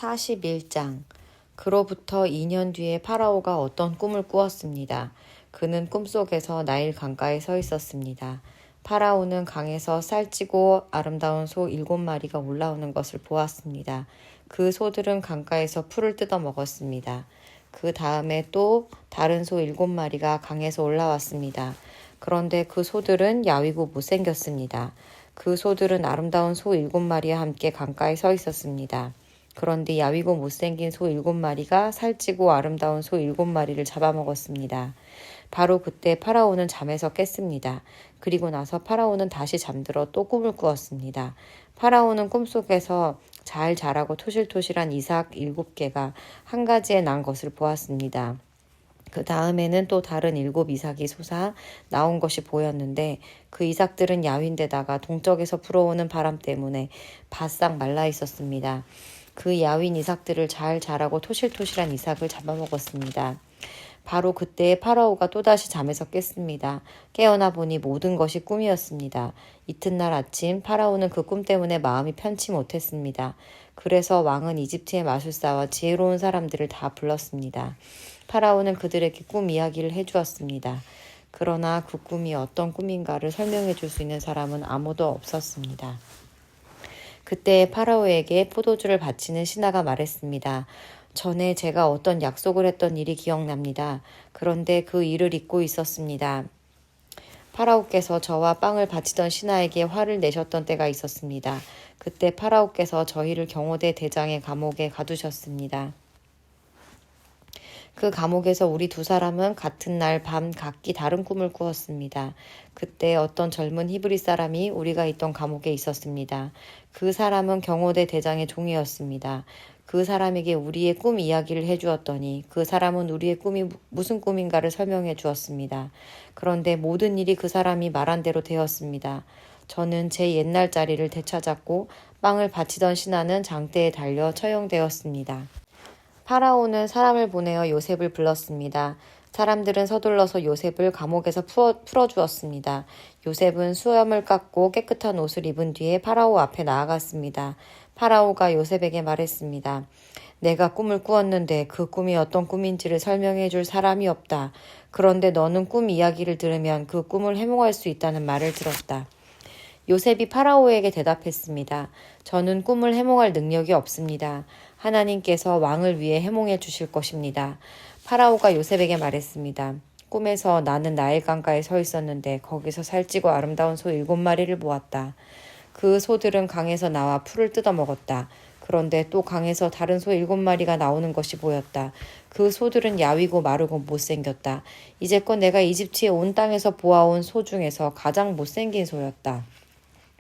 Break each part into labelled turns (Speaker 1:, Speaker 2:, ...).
Speaker 1: 41장. 그로부터 2년 뒤에 파라오가 어떤 꿈을 꾸었습니다. 그는 꿈속에서 나일 강가에 서 있었습니다. 파라오는 강에서 살찌고 아름다운 소 7마리가 올라오는 것을 보았습니다. 그 소들은 강가에서 풀을 뜯어 먹었습니다. 그 다음에 또 다른 소 7마리가 강에서 올라왔습니다. 그런데 그 소들은 야위고 못생겼습니다. 그 소들은 아름다운 소 7마리와 함께 강가에 서 있었습니다. 그런데 야위고 못생긴 소 7마리가 살찌고 아름다운 소 7마리를 잡아먹었습니다. 바로 그때 파라오는 잠에서 깼습니다. 그리고 나서 파라오는 다시 잠들어 또 꿈을 꾸었습니다. 파라오는 꿈속에서 잘 자라고 토실토실한 이삭 7개가 한 가지에 난 것을 보았습니다. 그 다음에는 또 다른 7 이삭이 솟아 나온 것이 보였는데 그 이삭들은 야윈데다가 동쪽에서 불어오는 바람 때문에 바싹 말라 있었습니다. 그 야윈 이삭들을 잘 자라고 토실토실한 이삭을 잡아먹었습니다. 바로 그때 파라오가 또다시 잠에서 깼습니다. 깨어나 보니 모든 것이 꿈이었습니다. 이튿날 아침 파라오는 그 꿈 때문에 마음이 편치 못했습니다. 그래서 왕은 이집트의 마술사와 지혜로운 사람들을 다 불렀습니다. 파라오는 그들에게 꿈 이야기를 해주었습니다. 그러나 그 꿈이 어떤 꿈인가를 설명해 줄 수 있는 사람은 아무도 없었습니다. 그때 파라오에게 포도주를 바치는 신하가 말했습니다. 전에 제가 어떤 약속을 했던 일이 기억납니다. 그런데 그 일을 잊고 있었습니다. 파라오께서 저와 빵을 바치던 신하에게 화를 내셨던 때가 있었습니다. 그때 파라오께서 저희를 경호대 대장의 감옥에 가두셨습니다. 그 감옥에서 우리 두 사람은 같은 날 밤 각기 다른 꿈을 꾸었습니다. 그때 어떤 젊은 히브리 사람이 우리가 있던 감옥에 있었습니다. 그 사람은 경호대 대장의 종이었습니다. 그 사람에게 우리의 꿈 이야기를 해주었더니 그 사람은 우리의 꿈이 무슨 꿈인가를 설명해 주었습니다. 그런데 모든 일이 그 사람이 말한 대로 되었습니다. 저는 제 옛날 자리를 되찾았고 빵을 바치던 신하는 장대에 달려 처형되었습니다. 파라오는 사람을 보내어 요셉을 불렀습니다. 사람들은 서둘러서 요셉을 감옥에서 풀어주었습니다. 요셉은 수염을 깎고 깨끗한 옷을 입은 뒤에 파라오 앞에 나아갔습니다. 파라오가 요셉에게 말했습니다. 내가 꿈을 꾸었는데 그 꿈이 어떤 꿈인지를 설명해 줄 사람이 없다. 그런데 너는 꿈 이야기를 들으면 그 꿈을 해몽할 수 있다는 말을 들었다. 요셉이 파라오에게 대답했습니다. 저는 꿈을 해몽할 능력이 없습니다. 하나님께서 왕을 위해 해몽해 주실 것입니다. 파라오가 요셉에게 말했습니다. 꿈에서 나는 나일 강가에 서 있었는데 거기서 살찌고 아름다운 소 7마리를 보았다. 그 소들은 강에서 나와 풀을 뜯어 먹었다. 그런데 또 강에서 다른 소 7마리가 나오는 것이 보였다. 그 소들은 야위고 마르고 못생겼다. 이제껏 내가 이집트의 온 땅에서 보아온 소 중에서 가장 못생긴 소였다.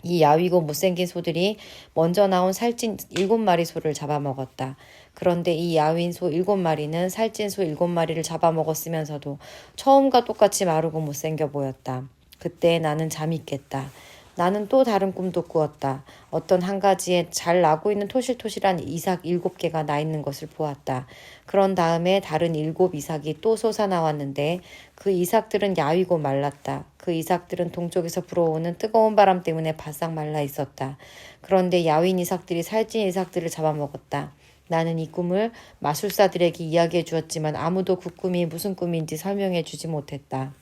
Speaker 1: 이 야위고 못생긴 소들이 먼저 나온 살찐 7마리 소를 잡아먹었다. 그런데 이 야윈 소 7마리는 살찐 소 7마리를 잡아먹었으면서도 처음과 똑같이 마르고 못생겨 보였다. 그때 나는 잠이 깼다. 나는 또 다른 꿈도 꾸었다. 어떤 한 가지에 잘 나고 있는 토실토실한 이삭 7개가 나 있는 것을 보았다. 그런 다음에 다른 7 이삭이 또 솟아나왔는데 그 이삭들은 야위고 말랐다. 그 이삭들은 동쪽에서 불어오는 뜨거운 바람 때문에 바싹 말라 있었다. 그런데 야윈 이삭들이 살찐 이삭들을 잡아먹었다. 나는 이 꿈을 마술사들에게 이야기해 주었지만 아무도 그 꿈이 무슨 꿈인지 설명해 주지 못했다.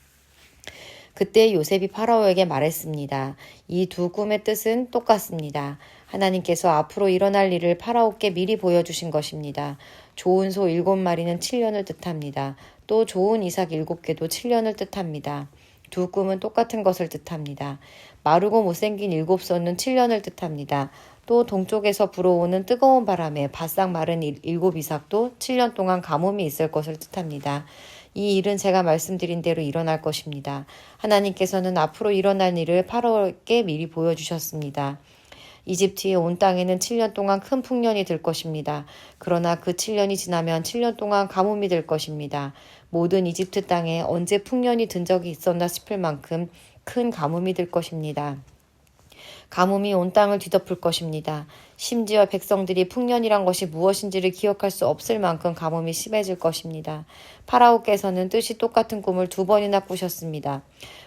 Speaker 1: 그때 요셉이 파라오에게 말했습니다. 이 두 꿈의 뜻은 똑같습니다. 하나님께서 앞으로 일어날 일을 파라오께 미리 보여주신 것입니다. 좋은 소 7마리는 7년을 뜻합니다. 또 좋은 이삭 7개도 7년을 뜻합니다. 두 꿈은 똑같은 것을 뜻합니다. 마르고 못생긴 7소는 7년을 뜻합니다. 또 동쪽에서 불어오는 뜨거운 바람에 바싹 마른 7 이삭도 7년 동안 가뭄이 있을 것을 뜻합니다. 이 일은 제가 말씀드린 대로 일어날 것입니다. 하나님께서는 앞으로 일어날 일을 파라오에게 미리 보여주셨습니다. 이집트의 온 땅에는 7년 동안 큰 풍년이 들 것입니다. 그러나 그 7년이 지나면 7년 동안 가뭄이 될 것입니다. 모든 이집트 땅에 언제 풍년이 든 적이 있었나 싶을 만큼 큰 가뭄이 들 것입니다. 가뭄이 온 땅을 뒤덮을 것입니다. 심지어 백성들이 풍년이란 것이 무엇인지를 기억할 수 없을 만큼 가뭄이 심해질 것입니다. 파라오께서는 뜻이 똑같은 꿈을 2번이나 꾸셨습니다.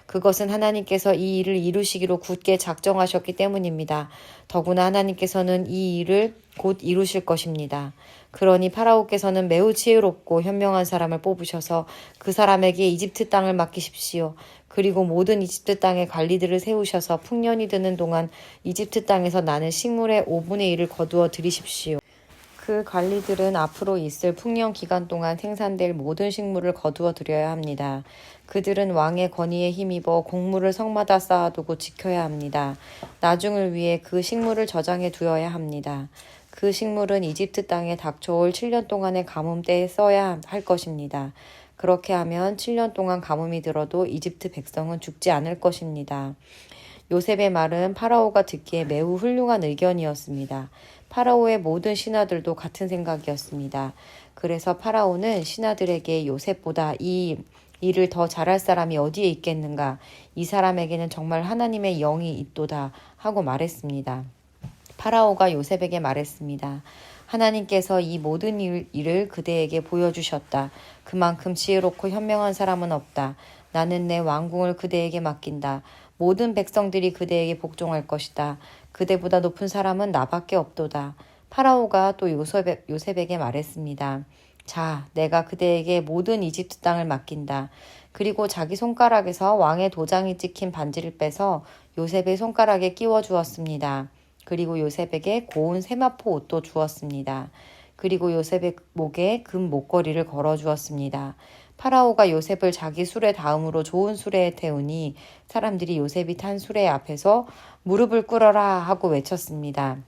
Speaker 1: 그것은 하나님께서 이 일을 이루시기로 굳게 작정하셨기 때문입니다. 더구나 하나님께서는 이 일을 곧 이루실 것입니다. 그러니 파라오께서는 매우 지혜롭고 현명한 사람을 뽑으셔서 그 사람에게 이집트 땅을 맡기십시오. 그리고 모든 이집트 땅의 관리들을 세우셔서 풍년이 드는 동안 이집트 땅에서 나는 식물의 5분의 1을 거두어 들이십시오. 그 관리들은 앞으로 있을 풍년 기간 동안 생산될 모든 식물을 거두어 들여야 합니다. 그들은 왕의 권위에 힘입어 곡물을 성마다 쌓아두고 지켜야 합니다. 나중을 위해 그 식물을 저장해 두어야 합니다. 그 식물은 이집트 땅에 닥쳐올 7년 동안의 가뭄 때에 써야 할 것입니다. 그렇게 하면 7년 동안 가뭄이 들어도 이집트 백성은 죽지 않을 것입니다. 요셉의 말은 파라오가 듣기에 매우 훌륭한 의견이었습니다. 파라오의 모든 신하들도 같은 생각이었습니다. 그래서 파라오는 신하들에게 요셉보다 이 일을 더 잘할 사람이 어디에 있겠는가? 이 사람에게는 정말 하나님의 영이 있도다 하고 말했습니다. 파라오가 요셉에게 말했습니다. 하나님께서 이 모든 일을 그대에게 보여주셨다. 그만큼 지혜롭고 현명한 사람은 없다. 나는 내 왕궁을 그대에게 맡긴다. 모든 백성들이 그대에게 복종할 것이다. 그대보다 높은 사람은 나밖에 없도다. 파라오가 또 요셉에게 말했습니다. 자, 내가 그대에게 모든 이집트 땅을 맡긴다. 그리고 자기 손가락에서 왕의 도장이 찍힌 반지를 빼서 요셉의 손가락에 끼워 주었습니다. 그리고 요셉에게 고운 세마포 옷도 주었습니다. 그리고 요셉의 목에 금 목걸이를 걸어 주었습니다. 파라오가 요셉을 자기 수레 다음으로 좋은 수레에 태우니 사람들이 요셉이 탄 수레 앞에서 무릎을 꿇어라 하고 외쳤습니다.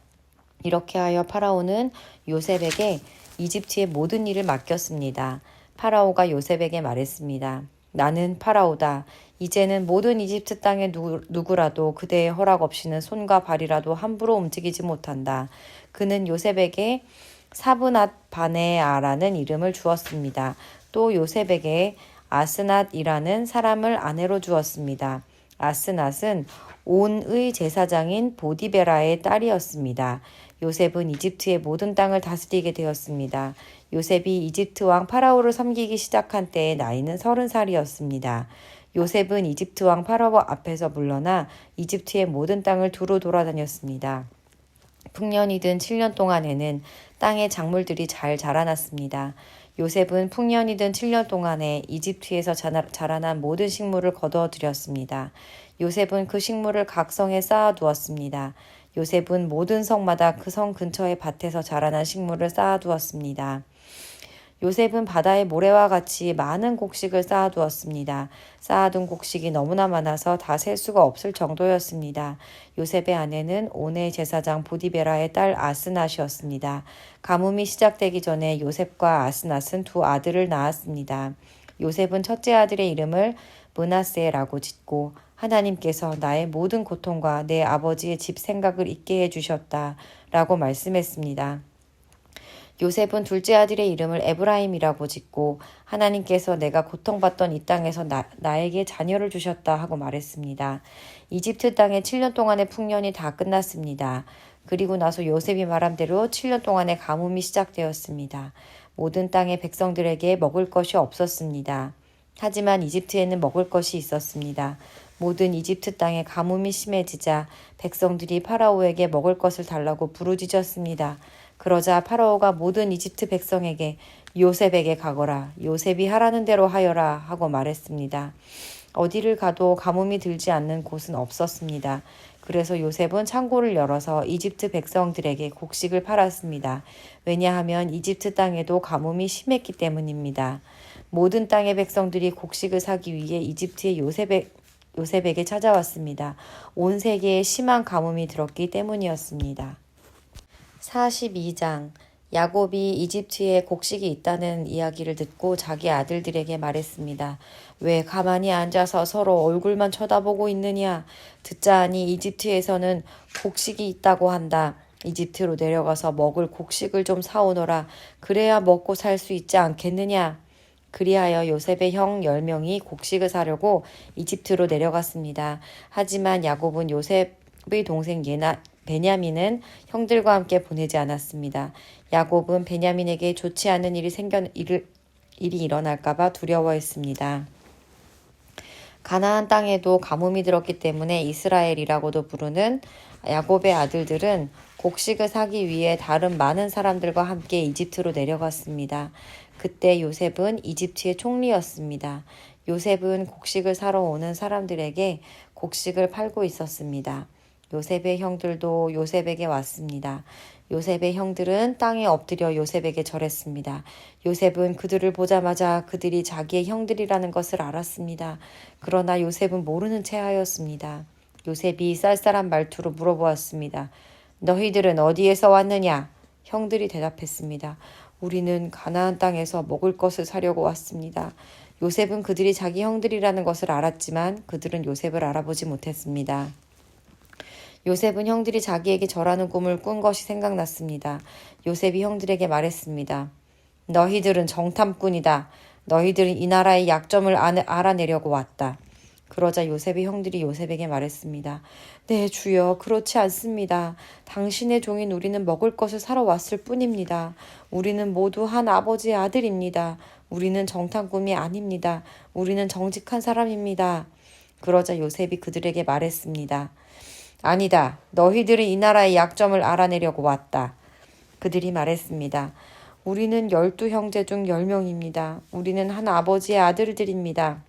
Speaker 1: 이렇게 하여 파라오는 요셉에게 이집트의 모든 일을 맡겼습니다. 파라오가 요셉에게 말했습니다. 나는 파라오다. 이제는 모든 이집트 땅의 누구라도 그대의 허락 없이는 손과 발이라도 함부로 움직이지 못한다. 그는 요셉에게 사브낫 바네아라는 이름을 주었습니다. 또 요셉에게 아스낫이라는 사람을 아내로 주었습니다. 아스낫은 온의 제사장인 보디베라의 딸이었습니다. 요셉은 이집트의 모든 땅을 다스리게 되었습니다. 요셉이 이집트 왕 파라오를 섬기기 시작한 때의 나이는 30살이었습니다. 요셉은 이집트 왕 파라오 앞에서 물러나 이집트의 모든 땅을 두루 돌아다녔습니다. 풍년이 든 7년 동안에는 땅의 작물들이 잘 자라났습니다. 요셉은 풍년이 든 7년 동안에 이집트에서 자라난 모든 식물을 거두어들였습니다. 요셉은 그 식물을 각 성에 쌓아두었습니다. 요셉은 모든 성마다 그 성 근처의 밭에서 자라난 식물을 쌓아두었습니다. 요셉은 바다의 모래와 같이 많은 곡식을 쌓아두었습니다. 쌓아둔 곡식이 너무나 많아서 다 셀 수가 없을 정도였습니다. 요셉의 아내는 온의 제사장 보디베라의 딸 아스낫이었습니다. 가뭄이 시작되기 전에 요셉과 아스낫은 두 아들을 낳았습니다. 요셉은 첫째 아들의 이름을 므낫세라고 짓고 하나님께서 나의 모든 고통과 내 아버지의 집 생각을 잊게 해주셨다 라고 말씀했습니다. 요셉은 둘째 아들의 이름을 에브라임이라고 짓고 하나님께서 내가 고통받던 이 땅에서 나에게 자녀를 주셨다 하고 말했습니다. 이집트 땅의 7년 동안의 풍년이 다 끝났습니다. 그리고 나서 요셉이 말한 대로 7년 동안의 가뭄이 시작되었습니다. 모든 땅의 백성들에게 먹을 것이 없었습니다. 하지만 이집트에는 먹을 것이 있었습니다. 모든 이집트 땅에 가뭄이 심해지자 백성들이 파라오에게 먹을 것을 달라고 부르짖었습니다. 그러자 파라오가 모든 이집트 백성에게 요셉에게 가거라, 요셉이 하라는 대로 하여라 하고 말했습니다. 어디를 가도 가뭄이 들지 않는 곳은 없었습니다. 그래서 요셉은 창고를 열어서 이집트 백성들에게 곡식을 팔았습니다. 왜냐하면 이집트 땅에도 가뭄이 심했기 때문입니다. 모든 땅의 백성들이 곡식을 사기 위해 이집트의 요셉에게 찾아왔습니다. 온 세계에 심한 가뭄이 들었기 때문이었습니다. 42장 야곱이 이집트에 곡식이 있다는 이야기를 듣고 자기 아들들에게 말했습니다. 왜 가만히 앉아서 서로 얼굴만 쳐다보고 있느냐? 듣자 하니 이집트에서는 곡식이 있다고 한다. 이집트로 내려가서 먹을 곡식을 좀 사오너라. 그래야 먹고 살 수 있지 않겠느냐? 그리하여 요셉의 형 10명이 곡식을 사려고 이집트로 내려갔습니다. 하지만 야곱은 요셉의 동생 베냐민은 형들과 함께 보내지 않았습니다. 야곱은 베냐민에게 좋지 않은 일이 일어날까봐 두려워했습니다. 가나안 땅에도 가뭄이 들었기 때문에 이스라엘이라고도 부르는 야곱의 아들들은 곡식을 사기 위해 다른 많은 사람들과 함께 이집트로 내려갔습니다. 그때 요셉은 이집트의 총리였습니다. 요셉은 곡식을 사러 오는 사람들에게 곡식을 팔고 있었습니다. 요셉의 형들도 요셉에게 왔습니다. 요셉의 형들은 땅에 엎드려 요셉에게 절했습니다. 요셉은 그들을 보자마자 그들이 자기의 형들이라는 것을 알았습니다. 그러나 요셉은 모르는 체하였습니다. 요셉이 쌀쌀한 말투로 물어보았습니다. 너희들은 어디에서 왔느냐? 형들이 대답했습니다. 우리는 가나안 땅에서 먹을 것을 사려고 왔습니다. 요셉은 그들이 자기 형들이라는 것을 알았지만 그들은 요셉을 알아보지 못했습니다. 요셉은 형들이 자기에게 절하는 꿈을 꾼 것이 생각났습니다. 요셉이 형들에게 말했습니다. 너희들은 정탐꾼이다. 너희들은 이 나라의 약점을 알아내려고 왔다. 그러자 요셉의 형들이 요셉에게 말했습니다. 네, 주여, 그렇지 않습니다. 당신의 종인 우리는 먹을 것을 사러 왔을 뿐입니다. 우리는 모두 한 아버지의 아들입니다. 우리는 정탐꾼이 아닙니다. 우리는 정직한 사람입니다. 그러자 요셉이 그들에게 말했습니다. 아니다. 너희들은 이 나라의 약점을 알아내려고 왔다. 그들이 말했습니다. 우리는 12형제 중 10명입니다. 우리는 한 아버지의 아들들입니다.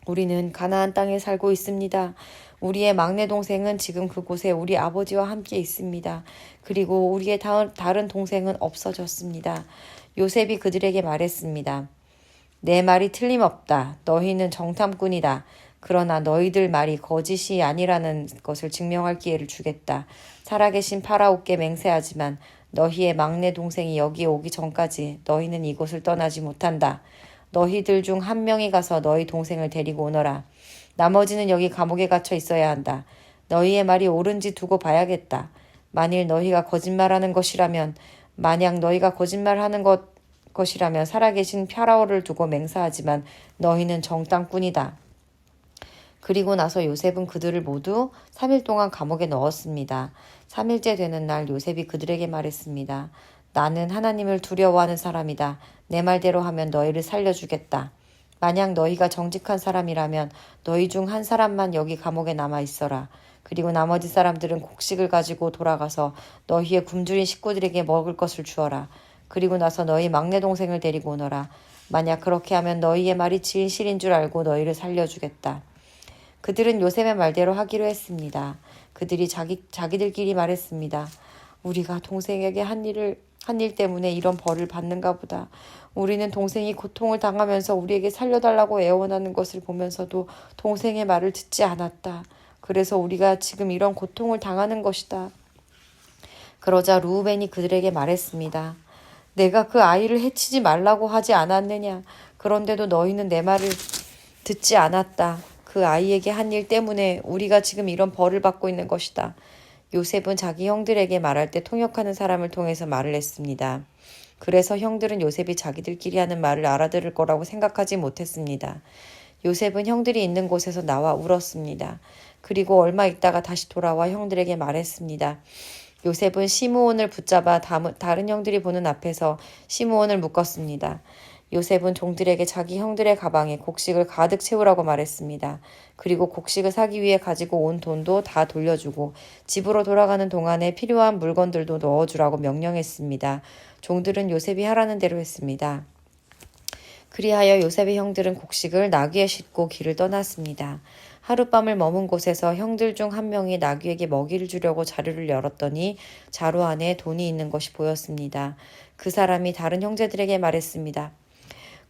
Speaker 1: 우리는 가나안 땅에 살고 있습니다. 우리의 막내 동생은 지금 그곳에 우리 아버지와 함께 있습니다. 그리고 우리의 다른 동생은 없어졌습니다. 요셉이 그들에게 말했습니다. 내 말이 틀림없다. 너희는 정탐꾼이다. 그러나 너희들 말이 거짓이 아니라는 것을 증명할 기회를 주겠다. 살아계신 파라오께 맹세하지만 너희의 막내 동생이 여기에 오기 전까지 너희는 이곳을 떠나지 못한다. 너희들 중 한 명이 가서 너희 동생을 데리고 오너라. 나머지는 여기 감옥에 gat혀 있어야 한다. 너희의 말이 옳은지 두고 봐야겠다. 만일 너희가 거짓말하는 것이라면 만약 너희가 거짓말하는 것이라면 살아계신 파라오를 두고 맹세하지만 너희는 정탐꾼이다. 그리고 나서 요셉은 그들을 모두 3일 동안 감옥에 넣었습니다. 3일째 되는 날 요셉이 그들에게 말했습니다. 나는 하나님을 두려워하는 사람이다. 내 말대로 하면 너희를 살려주겠다. 만약 너희가 정직한 사람이라면 너희 중 한 사람만 여기 감옥에 남아 있어라. 그리고 나머지 사람들은 곡식을 가지고 돌아가서 너희의 굶주린 식구들에게 먹을 것을 주어라. 그리고 나서 너희 막내 동생을 데리고 오너라. 만약 그렇게 하면 너희의 말이 진실인 줄 알고 너희를 살려주겠다. 그들은 요셉의 말대로 하기로 했습니다. 그들이 자기들끼리 말했습니다. 우리가 동생에게 한 일 때문에 이런 벌을 받는가 보다. 우리는 동생이 고통을 당하면서 우리에게 살려달라고 애원하는 것을 보면서도 동생의 말을 듣지 않았다. 그래서 우리가 지금 이런 고통을 당하는 것이다. 그러자 루우벤이 그들에게 말했습니다. 내가 그 아이를 해치지 말라고 하지 않았느냐. 그런데도 너희는 내 말을 듣지 않았다. 그 아이에게 한 일 때문에 우리가 지금 이런 벌을 받고 있는 것이다. 요셉은 자기 형들에게 말할 때 통역하는 사람을 통해서 말을 했습니다. 그래서 형들은 요셉이 자기들끼리 하는 말을 알아들을 거라고 생각하지 못했습니다. 요셉은 형들이 있는 곳에서 나와 울었습니다. 그리고 얼마 있다가 다시 돌아와 형들에게 말했습니다. 요셉은 시므온을 붙잡아 다른 형들이 보는 앞에서 시므온을 묶었습니다. 요셉은 종들에게 자기 형들의 가방에 곡식을 가득 채우라고 말했습니다. 그리고 곡식을 사기 위해 가지고 온 돈도 다 돌려주고 집으로 돌아가는 동안에 필요한 물건들도 넣어주라고 명령했습니다. 종들은 요셉이 하라는 대로 했습니다. 그리하여 요셉의 형들은 곡식을 나귀에 싣고 길을 떠났습니다. 하룻밤을 머문 곳에서 형들 중 한 명이 나귀에게 먹이를 주려고 자루를 열었더니 자루 안에 돈이 있는 것이 보였습니다. 그 사람이 다른 형제들에게 말했습니다.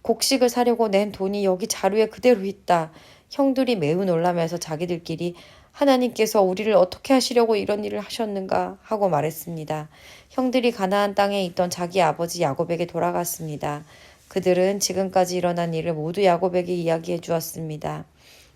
Speaker 1: 곡식을 사려고 낸 돈이 여기 자루에 그대로 있다. 형들이 매우 놀라면서 자기들끼리 하나님께서 우리를 어떻게 하시려고 이런 일을 하셨는가 하고 말했습니다. 형들이 가나안 땅에 있던 자기 아버지 야곱에게 돌아갔습니다. 그들은 지금까지 일어난 일을 모두 야곱에게 이야기해 주었습니다.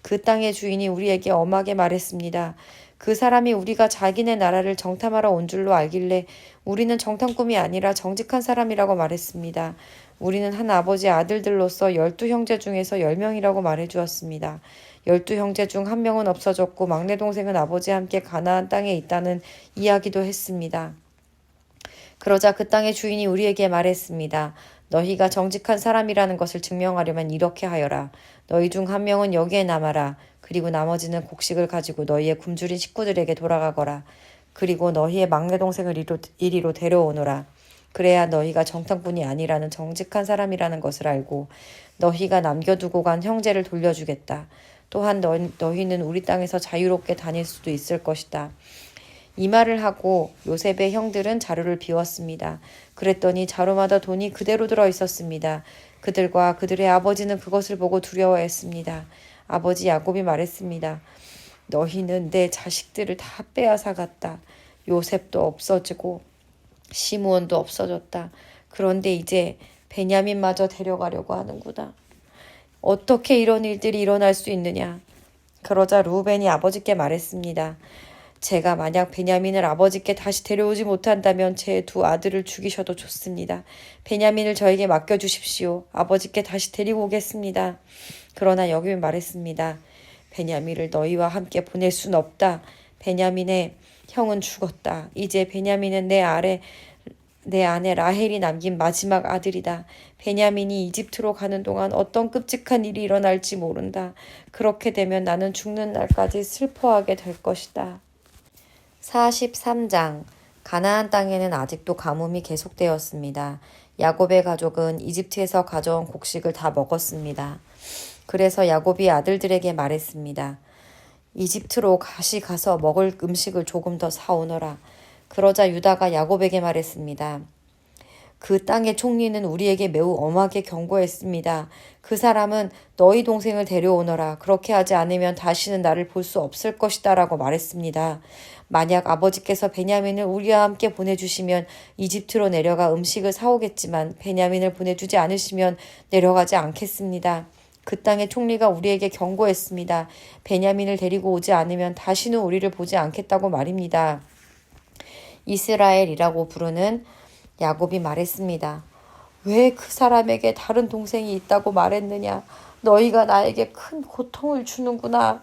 Speaker 1: 그 땅의 주인이 우리에게 엄하게 말했습니다. 그 사람이 우리가 자기네 나라를 정탐하러 온 줄로 알길래 우리는 정탐꾼이 아니라 정직한 사람이라고 말했습니다. 우리는 한 아버지의 아들들로서 12형제 중에서 10명이라고 말해주었습니다. 12형제 중 한 명은 없어졌고 막내 동생은 아버지와 함께 가나안 땅에 있다는 이야기도 했습니다. 그러자 그 땅의 주인이 우리에게 말했습니다. 너희가 정직한 사람이라는 것을 증명하려면 이렇게 하여라. 너희 중 한 명은 여기에 남아라. 그리고 나머지는 곡식을 가지고 너희의 굶주린 식구들에게 돌아가거라. 그리고 너희의 막내 동생을 이리로 데려오너라. 그래야 너희가 정탐꾼이 아니라는 정직한 사람이라는 것을 알고 너희가 남겨두고 간 형제를 돌려주겠다. 또한 너희는 우리 땅에서 자유롭게 다닐 수도 있을 것이다. 이 말을 하고 요셉의 형들은 자루를 비웠습니다. 그랬더니 자루마다 돈이 그대로 들어 있었습니다. 그들과 그들의 아버지는 그것을 보고 두려워했습니다. 아버지 야곱이 말했습니다. 너희는 내 자식들을 다 빼앗아갔다. 요셉도 없어지고 시므온도 없어졌다. 그런데 이제 베냐민마저 데려가려고 하는구나. 어떻게 이런 일들이 일어날 수 있느냐. 그러자 루벤이 아버지께 말했습니다. 제가 만약 베냐민을 아버지께 다시 데려오지 못한다면 제 두 아들을 죽이셔도 좋습니다. 베냐민을 저에게 맡겨주십시오. 아버지께 다시 데리고 오겠습니다. 그러나 야곱이 말했습니다. 베냐민을 너희와 함께 보낼 순 없다. 베냐민의 형은 죽었다. 이제 베냐민은 내 아내 라헬이 남긴 마지막 아들이다. 베냐민이 이집트로 가는 동안 어떤 끔찍한 일이 일어날지 모른다. 그렇게 되면 나는 죽는 날까지 슬퍼하게 될 것이다. 43장. 가나안 땅에는 아직도 가뭄이 계속되었습니다. 야곱의 가족은 이집트에서 가져온 곡식을 다 먹었습니다. 그래서 야곱이 아들들에게 말했습니다. 이집트로 다시 가서 먹을 음식을 조금 더 사오너라. 그러자 유다가 야곱에게 말했습니다. 그 땅의 총리는 우리에게 매우 엄하게 경고했습니다. 그 사람은 너희 동생을 데려오너라. 그렇게 하지 않으면 다시는 나를 볼 수 없을 것이다 라고 말했습니다. 만약 아버지께서 베냐민을 우리와 함께 보내주시면 이집트로 내려가 음식을 사오겠지만 베냐민을 보내주지 않으시면 내려가지 않겠습니다. 그 땅의 총리가 우리에게 경고했습니다. 베냐민을 데리고 오지 않으면 다시는 우리를 보지 않겠다고 말입니다. 이스라엘이라고 부르는 야곱이 말했습니다. 왜 그 사람에게 다른 동생이 있다고 말했느냐? 너희가 나에게 큰 고통을 주는구나.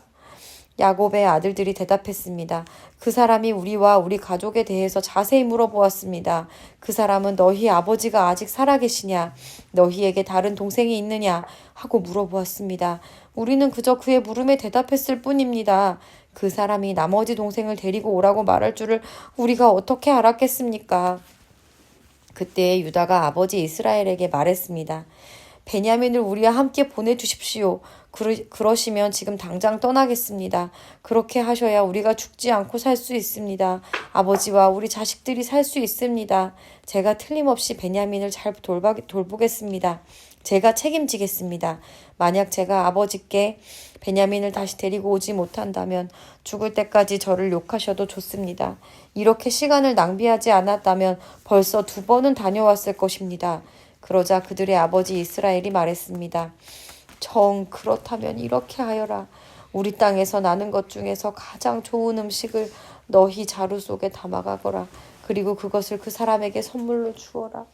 Speaker 1: 야곱의 아들들이 대답했습니다. 그 사람이 우리와 우리 가족에 대해서 자세히 물어보았습니다. 그 사람은 너희 아버지가 아직 살아계시냐? 너희에게 다른 동생이 있느냐? 하고 물어보았습니다. 우리는 그저 그의 물음에 대답했을 뿐입니다. 그 사람이 나머지 동생을 데리고 오라고 말할 줄을 우리가 어떻게 알았겠습니까? 그때 유다가 아버지 이스라엘에게 말했습니다. 베냐민을 우리와 함께 보내주십시오. 그러시면 지금 당장 떠나겠습니다. 그렇게 하셔야 우리가 죽지 않고 살 수 있습니다. 아버지와 우리 자식들이 살 수 있습니다. 제가 틀림없이 베냐민을 잘 돌보겠습니다. 제가 책임지겠습니다. 만약 제가 아버지께 베냐민을 다시 데리고 오지 못한다면 죽을 때까지 저를 욕하셔도 좋습니다. 이렇게 시간을 낭비하지 않았다면 벌써 2번은 다녀왔을 것입니다. 그러자 그들의 아버지 이스라엘이 말했습니다. 정 그렇다면 이렇게 하여라. 우리 땅에서 나는 것 중에서 가장 좋은 음식을 너희 자루 속에 담아가거라. 그리고 그것을 그 사람에게 선물로 주어라.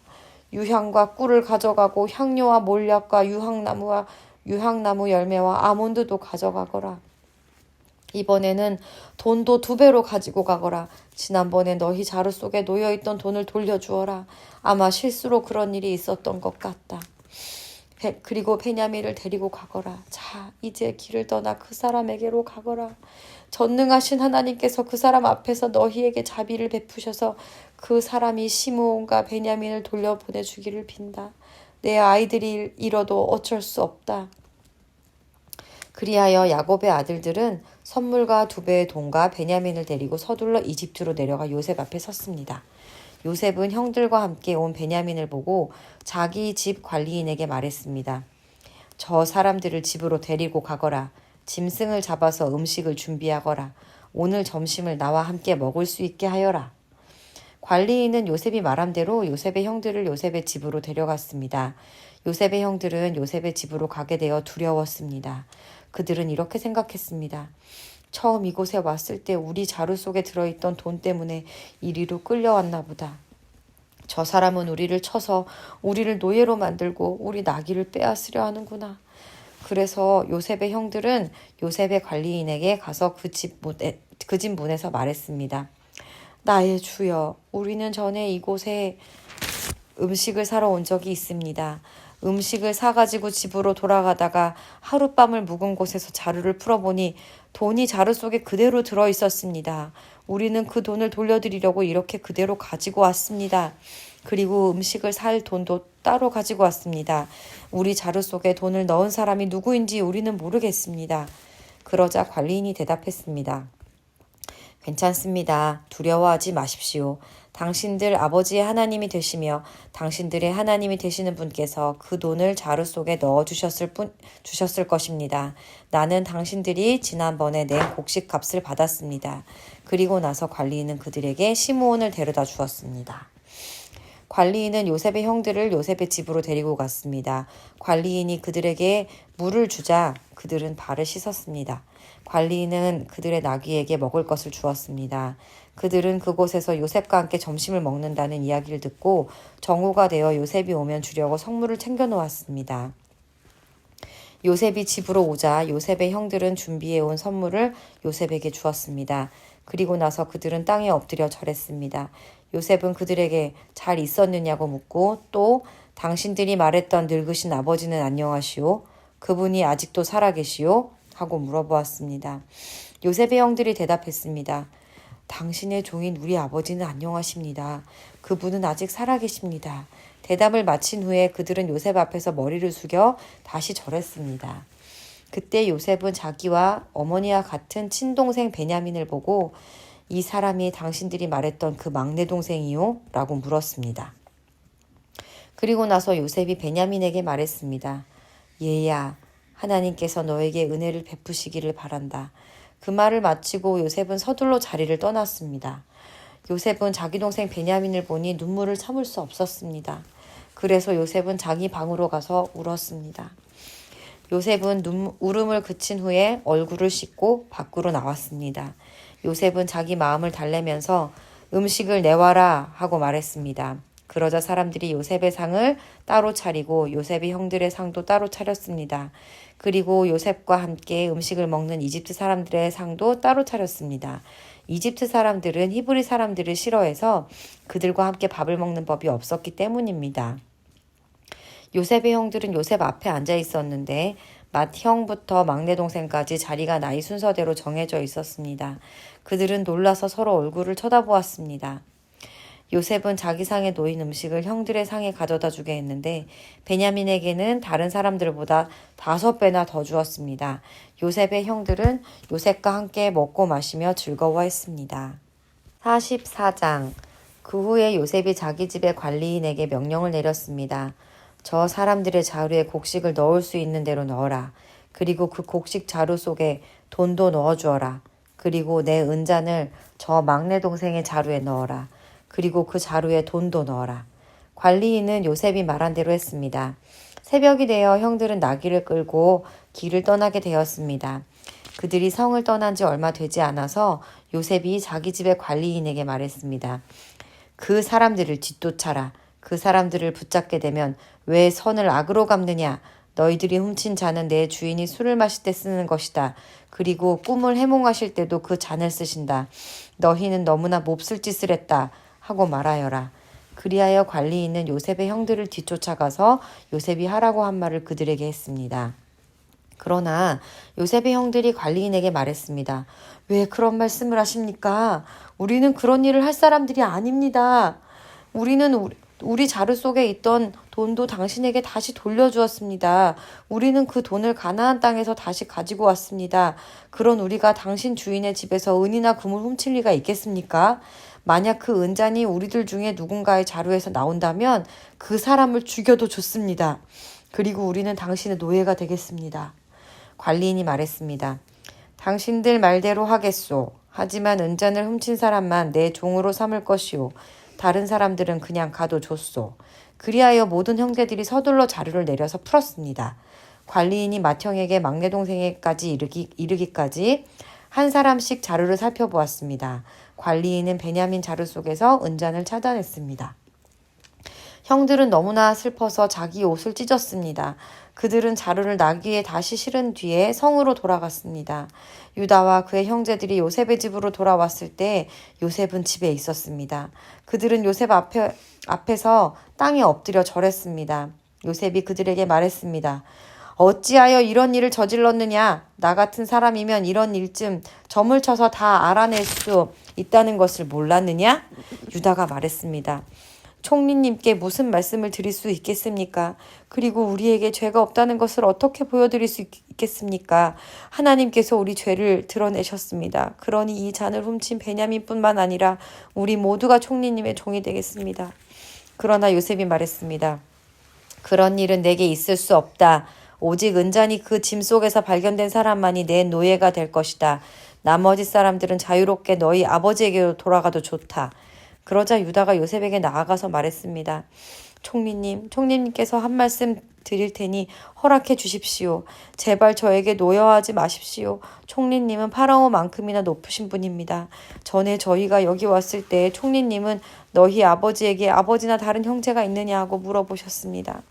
Speaker 1: 유향과 꿀을 가져가고 향료와 몰약과 유향나무 열매와 아몬드도 가져가거라. 이번에는 돈도 2배로 가지고 가거라. 지난번에 너희 자루 속에 놓여있던 돈을 돌려주어라. 아마 실수로 그런 일이 있었던 것 같다. 그리고 베냐민을 데리고 가거라. 자, 이제 길을 떠나 그 사람에게로 가거라. 전능하신 하나님께서 그 사람 앞에서 너희에게 자비를 베푸셔서 그 사람이 시므온과 베냐민을 돌려보내주기를 빈다. 내 아이들이 잃어도 어쩔 수 없다. 그리하여 야곱의 아들들은 선물과 2배의 돈과 베냐민을 데리고 서둘러 이집트로 내려가 요셉 앞에 섰습니다. 요셉은 형들과 함께 온 베냐민을 보고 자기 집 관리인에게 말했습니다. 저 사람들을 집으로 데리고 가거라. 짐승을 잡아서 음식을 준비하거라. 오늘 점심을 나와 함께 먹을 수 있게 하여라. 관리인은 요셉이 말한 대로 요셉의 형들을 요셉의 집으로 데려갔습니다. 요셉의 형들은 요셉의 집으로 가게 되어 두려웠습니다. 그들은 이렇게 생각했습니다. 처음 이곳에 왔을 때 우리 자루 속에 들어있던 돈 때문에 이리로 끌려왔나 보다. 저 사람은 우리를 쳐서 우리를 노예로 만들고 우리 나귀를 빼앗으려 하는구나. 그래서 요셉의 형들은 요셉의 관리인에게 가서 그 집 문에서 말했습니다. 나의 주여, 우리는 전에 이곳에 음식을 사러 온 적이 있습니다. 음식을 사가지고 집으로 돌아가다가 하룻밤을 묵은 곳에서 자루를 풀어보니 돈이 자루 속에 그대로 들어있었습니다. 우리는 그 돈을 돌려드리려고 이렇게 그대로 가지고 왔습니다. 그리고 음식을 살 돈도 따로 가지고 왔습니다. 우리 자루 속에 돈을 넣은 사람이 누구인지 우리는 모르겠습니다. 그러자 관리인이 대답했습니다. 괜찮습니다. 두려워하지 마십시오. 당신들 아버지의 하나님이 되시며 당신들의 하나님이 되시는 분께서 그 돈을 자루 속에 넣어 주셨을 것입니다. 나는 당신들이 지난번에 낸 곡식 값을 받았습니다. 그리고 나서 관리인은 그들에게 시므온을 데려다 주었습니다. 관리인은 요셉의 형들을 요셉의 집으로 데리고 갔습니다. 관리인이 그들에게 물을 주자 그들은 발을 씻었습니다. 관리인은 그들의 나귀에게 먹을 것을 주었습니다. 그들은 그곳에서 요셉과 함께 점심을 먹는다는 이야기를 듣고 정오가 되어 요셉이 오면 주려고 성물을 챙겨 놓았습니다. 요셉이 집으로 오자 요셉의 형들은 준비해온 선물을 요셉에게 주었습니다. 그리고 나서 그들은 땅에 엎드려 절했습니다. 요셉은 그들에게 잘 있었느냐고 묻고 또 당신들이 말했던 늙으신 아버지는 안녕하시오? 그분이 아직도 살아계시오? 하고 물어보았습니다. 요셉의 형들이 대답했습니다. 당신의 종인 우리 아버지는 안녕하십니다. 그분은 아직 살아계십니다. 대답을 마친 후에 그들은 요셉 앞에서 머리를 숙여 다시 절했습니다. 그때 요셉은 자기와 어머니와 같은 친동생 베냐민을 보고 이 사람이 당신들이 말했던 그 막내 동생이요? 라고 물었습니다. 그리고 나서 요셉이 베냐민에게 말했습니다. 얘야, 하나님께서 너에게 은혜를 베푸시기를 바란다. 그 말을 마치고 요셉은 서둘러 자리를 떠났습니다. 요셉은 자기 동생 베냐민을 보니 눈물을 참을 수 없었습니다. 그래서 요셉은 자기 방으로 가서 울었습니다. 요셉은 울음을 그친 후에 얼굴을 씻고 밖으로 나왔습니다. 요셉은 자기 마음을 달래면서 음식을 내와라 하고 말했습니다. 그러자 사람들이 요셉의 상을 따로 차리고 요셉의 형들의 상도 따로 차렸습니다. 그리고 요셉과 함께 음식을 먹는 이집트 사람들의 상도 따로 차렸습니다. 이집트 사람들은 히브리 사람들을 싫어해서 그들과 함께 밥을 먹는 법이 없었기 때문입니다. 요셉의 형들은 요셉 앞에 앉아 있었는데 맏형부터 막내 동생까지 자리가 나이 순서대로 정해져 있었습니다. 그들은 놀라서 서로 얼굴을 쳐다보았습니다. 요셉은 자기 상에 놓인 음식을 형들의 상에 가져다 주게 했는데 베냐민에게는 다른 사람들보다 5배나 더 주었습니다. 요셉의 형들은 요셉과 함께 먹고 마시며 즐거워했습니다. 44장. 그 후에 요셉이 자기 집의 관리인에게 명령을 내렸습니다. 저 사람들의 자루에 곡식을 넣을 수 있는 대로 넣어라. 그리고 그 곡식 자루 속에 돈도 넣어주어라. 그리고 내 은잔을 저 막내 동생의 자루에 넣어라. 그리고 그 자루에 돈도 넣어라. 관리인은 요셉이 말한 대로 했습니다. 새벽이 되어 형들은 나귀를 끌고 길을 떠나게 되었습니다. 그들이 성을 떠난 지 얼마 되지 않아서 요셉이 자기 집의 관리인에게 말했습니다. 그 사람들을 뒤쫓아라. 그 사람들을 붙잡게 되면 왜 선을 악으로 갚느냐? 너희들이 훔친 잔은 내 주인이 술을 마실 때 쓰는 것이다. 그리고 꿈을 해몽하실 때도 그 잔을 쓰신다. 너희는 너무나 몹쓸 짓을 했다. 하고 말하여라. 그리하여 관리인은 요셉의 형들을 뒤쫓아가서 요셉이 하라고 한 말을 그들에게 했습니다. 그러나 요셉의 형들이 관리인에게 말했습니다. 왜 그런 말씀을 하십니까? 우리는 그런 일을 할 사람들이 아닙니다. 우리는 우리 자루 속에 있던 돈도 당신에게 다시 돌려주었습니다. 우리는 그 돈을 가나안 땅에서 다시 가지고 왔습니다. 그런 우리가 당신 주인의 집에서 은이나 금을 훔칠 리가 있겠습니까? 만약 그 은잔이 우리들 중에 누군가의 자루에서 나온다면 그 사람을 죽여도 좋습니다. 그리고 우리는 당신의 노예가 되겠습니다. 관리인이 말했습니다. 당신들 말대로 하겠소. 하지만 은잔을 훔친 사람만 내 종으로 삼을 것이오. 다른 사람들은 그냥 가도 좋소. 그리하여 모든 형제들이 서둘러 자루를 내려서 풀었습니다. 관리인이 맏형에게 막내 동생에까지 이르기까지 한 사람씩 자루를 살펴보았습니다. 관리인은 베냐민 자루 속에서 은잔을 찾아냈습니다. 형들은 너무나 슬퍼서 자기 옷을 찢었습니다. 그들은 자루를 나귀에 다시 실은 뒤에 성으로 돌아갔습니다. 유다와 그의 형제들이 요셉의 집으로 돌아왔을 때 요셉은 집에 있었습니다. 그들은 요셉 앞에서 땅에 엎드려 절했습니다. 요셉이 그들에게 말했습니다. 어찌하여 이런 일을 저질렀느냐? 나 같은 사람이면 이런 일쯤 점을 쳐서 다 알아낼 수 있다는 것을 몰랐느냐? 유다가 말했습니다. 총리님께 무슨 말씀을 드릴 수 있겠습니까? 그리고 우리에게 죄가 없다는 것을 어떻게 보여드릴 수 있겠습니까? 하나님께서 우리 죄를 드러내셨습니다. 그러니 이 잔을 훔친 베냐민뿐만 아니라 우리 모두가 총리님의 종이 되겠습니다. 그러나 요셉이 말했습니다. 그런 일은 내게 있을 수 없다. 오직 은잔이 그 짐 속에서 발견된 사람만이 내 노예가 될 것이다. 나머지 사람들은 자유롭게 너희 아버지에게로 돌아가도 좋다. 그러자 유다가 요셉에게 나아가서 말했습니다. 총리님께서 한 말씀 드릴 테니 허락해 주십시오. 제발 저에게 노여워하지 마십시오. 총리님은 파라오만큼이나 높으신 분입니다. 전에 저희가 여기 왔을 때 총리님은 너희 아버지에게 아버지나 다른 형제가 있느냐 하고 물어보셨습니다.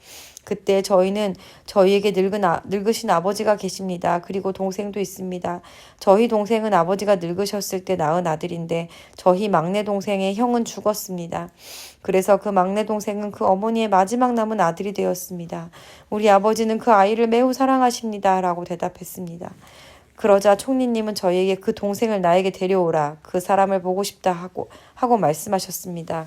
Speaker 1: 그때 저희는 저희에게 늙으신 아버지가 계십니다. 그리고 동생도 있습니다. 저희 동생은 아버지가 늙으셨을 때 낳은 아들인데 저희 막내 동생의 형은 죽었습니다. 그래서 그 막내 동생은 그 어머니의 마지막 남은 아들이 되었습니다. 우리 아버지는 그 아이를 매우 사랑하십니다. 라고 대답했습니다. 그러자 총리님은 저희에게 그 동생을 나에게 데려오라. 그 사람을 보고 싶다 하고 말씀하셨습니다.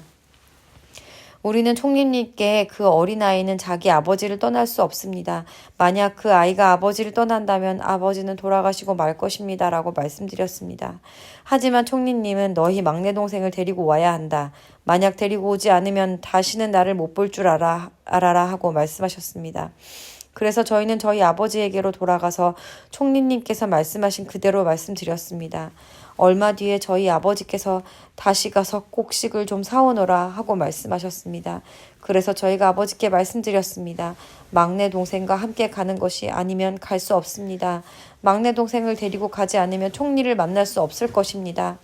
Speaker 1: 우리는 총리님께 그 어린아이는 자기 아버지를 떠날 수 없습니다. 만약 그 아이가 아버지를 떠난다면 아버지는 돌아가시고 말 것입니다. 라고 말씀드렸습니다. 하지만 총리님은 너희 막내 동생을 데리고 와야 한다. 만약 데리고 오지 않으면 다시는 나를 못 볼 줄 알아라 하고 말씀하셨습니다. 그래서 저희는 저희 아버지에게로 돌아가서 총리님께서 말씀하신 그대로 말씀드렸습니다. 얼마 뒤에 저희 아버지께서 다시 가서 곡식을 좀 사오너라 하고 말씀하셨습니다. 그래서 저희가 아버지께 말씀드렸습니다. 막내 동생과 함께 가는 것이 아니면 갈 수 없습니다. 막내 동생을 데리고 가지 않으면 총리를 만날 수 없을 것입니다.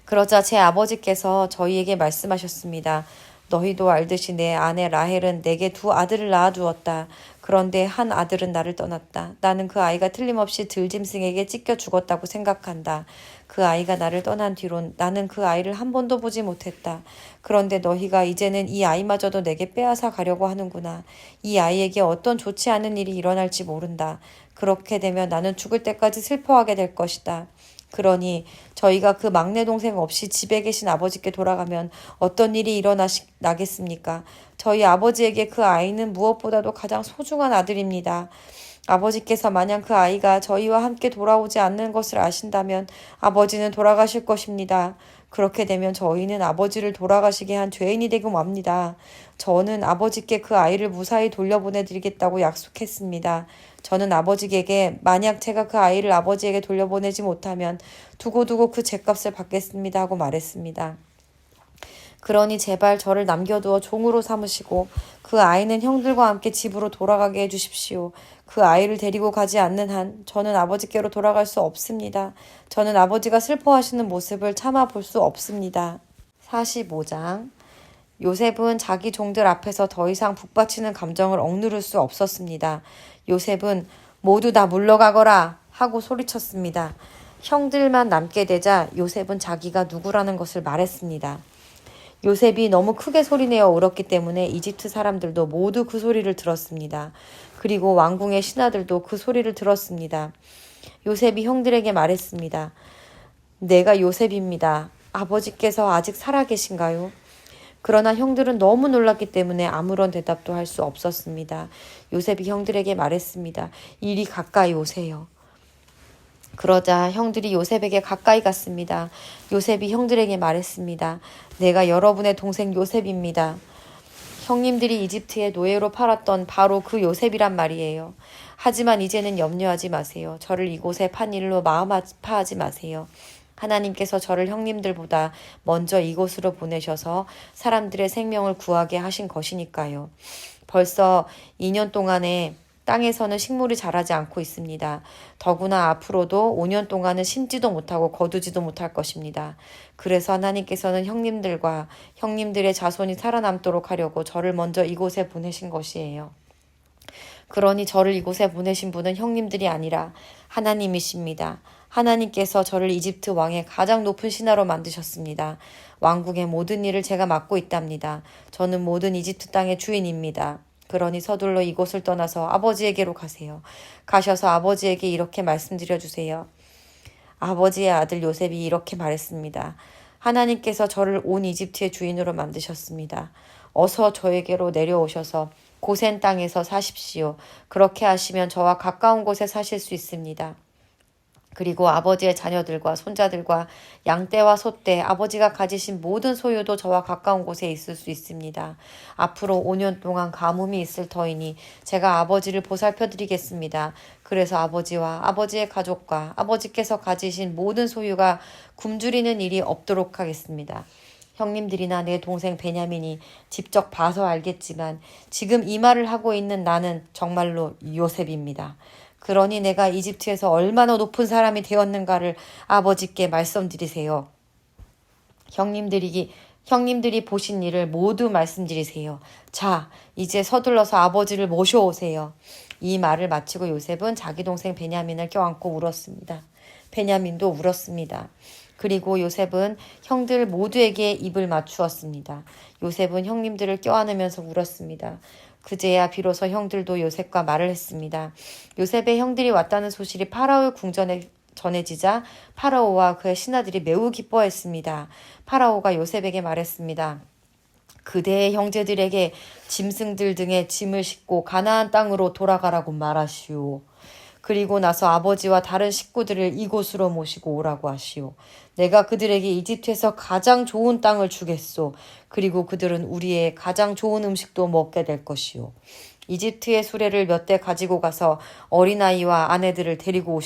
Speaker 1: 그러자 제 아버지께서 저희에게 말씀하셨습니다. 너희도 알듯이 내 아내 라헬은 내게 2 아들을 낳아주었다. 그런데 한 아들은 나를 떠났다. 나는 그 아이가 틀림없이 들짐승에게 찢겨 죽었다고 생각한다. 그 아이가 나를 떠난 뒤론 나는 그 아이를 한 번도 보지 못했다. 그런데 너희가 이제는 이 아이마저도 내게 빼앗아 가려고 하는구나. 이 아이에게 어떤 좋지 않은 일이 일어날지 모른다. 그렇게 되면 나는 죽을 때까지 슬퍼하게 될 것이다. 그러니 저희가 그 막내 동생 없이 집에 계신 아버지께 돌아가면 어떤 일이 일어나겠습니까? 저희 아버지에게 그 아이는 무엇보다도 가장 소중한 아들입니다. 아버지께서 만약 그 아이가 저희와 함께 돌아오지 않는 것을 아신다면 아버지는 돌아가실 것입니다. 그렇게 되면 저희는 아버지를 돌아가시게 한 죄인이 되고 맙니다. 저는 아버지께 그 아이를 무사히 돌려보내드리겠다고 약속했습니다. 저는 아버지에게 만약 제가 그 아이를 아버지에게 돌려보내지 못하면 두고두고 그 죗값을 받겠습니다 하고 말했습니다. 그러니 제발 저를 남겨두어 종으로 삼으시고 그 아이는 형들과 함께 집으로 돌아가게 해주십시오. 그 아이를 데리고 가지 않는 한 저는 아버지께로 돌아갈 수 없습니다. 저는 아버지가 슬퍼하시는 모습을 참아 볼 수 없습니다. 45장 요셉은 자기 종들 앞에서 더 이상 북받치는 감정을 억누를 수 없었습니다. 요셉은 모두 다 물러가거라 하고 소리쳤습니다. 형들만 남게 되자 요셉은 자기가 누구라는 것을 말했습니다. 요셉이 너무 크게 소리내어 울었기 때문에 이집트 사람들도 모두 그 소리를 들었습니다. 그리고 왕궁의 신하들도 그 소리를 들었습니다. 요셉이 형들에게 말했습니다. 내가 요셉입니다. 아버지께서 아직 살아계신가요? 그러나 형들은 너무 놀랐기 때문에 아무런 대답도 할 수 없었습니다. 요셉이 형들에게 말했습니다. 이리 가까이 오세요. 그러자 형들이 요셉에게 가까이 갔습니다. 요셉이 형들에게 말했습니다. 내가 여러분의 동생 요셉입니다. 형님들이 이집트에 노예로 팔았던 바로 그 요셉이란 말이에요. 하지만 이제는 염려하지 마세요. 저를 이곳에 판 일로 마음 아파하지 마세요. 하나님께서 저를 형님들보다 먼저 이곳으로 보내셔서 사람들의 생명을 구하게 하신 것이니까요. 벌써 2년 동안에 땅에서는 식물이 자라지 않고 있습니다. 더구나 앞으로도 5년 동안은 심지도 못하고 거두지도 못할 것입니다. 그래서 하나님께서는 형님들과 형님들의 자손이 살아남도록 하려고 저를 먼저 이곳에 보내신 것이에요. 그러니 저를 이곳에 보내신 분은 형님들이 아니라 하나님이십니다. 하나님께서 저를 이집트 왕의 가장 높은 신하로 만드셨습니다. 왕국의 모든 일을 제가 맡고 있답니다. 저는 모든 이집트 땅의 주인입니다. 그러니 서둘러 이곳을 떠나서 아버지에게로 가세요. 가셔서 아버지에게 이렇게 말씀드려 주세요. 아버지의 아들 요셉이 이렇게 말했습니다. 하나님께서 저를 온 이집트의 주인으로 만드셨습니다. 어서 저에게로 내려오셔서 고센 땅에서 사십시오. 그렇게 하시면 저와 가까운 곳에 사실 수 있습니다. 그리고 아버지의 자녀들과 손자들과 양떼와 소떼, 아버지가 가지신 모든 소유도 저와 가까운 곳에 있을 수 있습니다. 앞으로 5년 동안 가뭄이 있을 터이니 제가 아버지를 보살펴드리겠습니다. 그래서 아버지와 아버지의 가족과 아버지께서 가지신 모든 소유가 굶주리는 일이 없도록 하겠습니다. 형님들이나 내 동생 베냐민이 직접 봐서 알겠지만 지금 이 말을 하고 있는 나는 정말로 요셉입니다. 그러니 내가 이집트에서 얼마나 높은 사람이 되었는가를 아버지께 말씀드리세요. 형님들이 보신 일을 모두 말씀드리세요. 자, 이제 서둘러서 아버지를 모셔오세요. 이 말을 마치고 요셉은 자기 동생 베냐민을 껴안고 울었습니다. 베냐민도 울었습니다. 그리고 요셉은 형들 모두에게 입을 맞추었습니다. 요셉은 형님들을 껴안으면서 울었습니다. 그제야 비로소 형들도 요셉과 말을 했습니다. 요셉의 형들이 왔다는 소식이 파라오의 궁전에 전해지자 파라오와 그의 신하들이 매우 기뻐했습니다. 파라오가 요셉에게 말했습니다. 그대의 형제들에게 짐승들 등의 짐을 싣고 가나안 땅으로 돌아가라고 말하시오. 그리고 나서 아버지와 다른 식구들을 이곳으로 모시고 오라고 하시오. 내가 그들에게 이집트에서 가장 좋은 땅을 주겠소. 그리고 그들은 우리의 가장 좋은 음식도 먹게 될 것이오. 이집트의 수레를 몇 대 가지고 가서 어린아이와 아내들을 데리고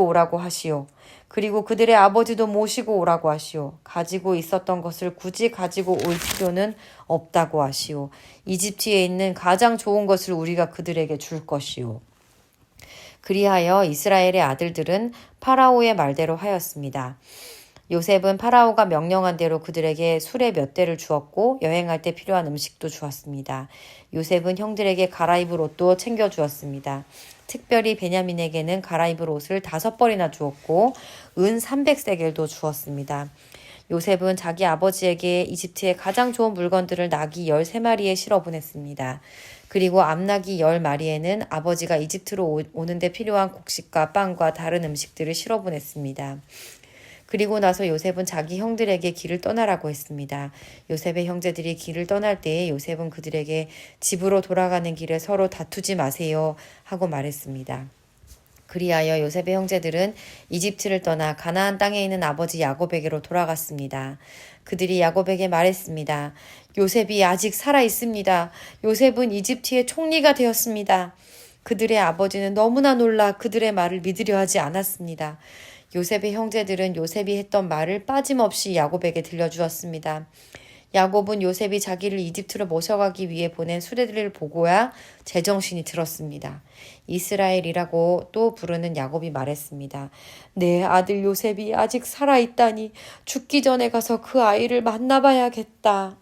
Speaker 1: 오라고 하시오. 그리고 그들의 아버지도 모시고 오라고 하시오. 가지고 있었던 것을 굳이 가지고 올 필요는 없다고 하시오. 이집트에 있는 가장 좋은 것을 우리가 그들에게 줄 것이오. 그리하여 이스라엘의 아들들은 파라오의 말대로 하였습니다. 요셉은 파라오가 명령한 대로 그들에게 수레 몇 대를 주었고 여행할 때 필요한 음식도 주었습니다. 요셉은 형들에게 갈아입을 옷도 챙겨주었습니다. 특별히 베냐민에게는 갈아입을 옷을 5벌이나 주었고 은 300세겔도 주었습니다. 요셉은 자기 아버지에게 이집트의 가장 좋은 물건들을 나귀 13마리에 실어 보냈습니다. 그리고 암나귀 10마리에는 아버지가 이집트로 오는데 필요한 곡식과 빵과 다른 음식들을 실어 보냈습니다. 그리고 나서 요셉은 자기 형들에게 길을 떠나라고 했습니다. 요셉의 형제들이 길을 떠날 때에 요셉은 그들에게 집으로 돌아가는 길에 서로 다투지 마세요 하고 말했습니다. 그리하여 요셉의 형제들은 이집트를 떠나 가나안 땅에 있는 아버지 야곱에게로 돌아갔습니다. 그들이 야곱에게 말했습니다. 요셉이 아직 살아 있습니다. 요셉은 이집트의 총리가 되었습니다. 그들의 아버지는 너무나 놀라 그들의 말을 믿으려 하지 않았습니다. 요셉의 형제들은 요셉이 했던 말을 빠짐없이 야곱에게 들려주었습니다. 야곱은 요셉이 자기를 이집트로 모셔가기 위해 보낸 수레들을 보고야 제정신이 들었습니다. 이스라엘이라고 또 부르는 야곱이 말했습니다. 내 아들 요셉이 아직 살아있다니 죽기 전에 가서 그 아이를 만나봐야겠다.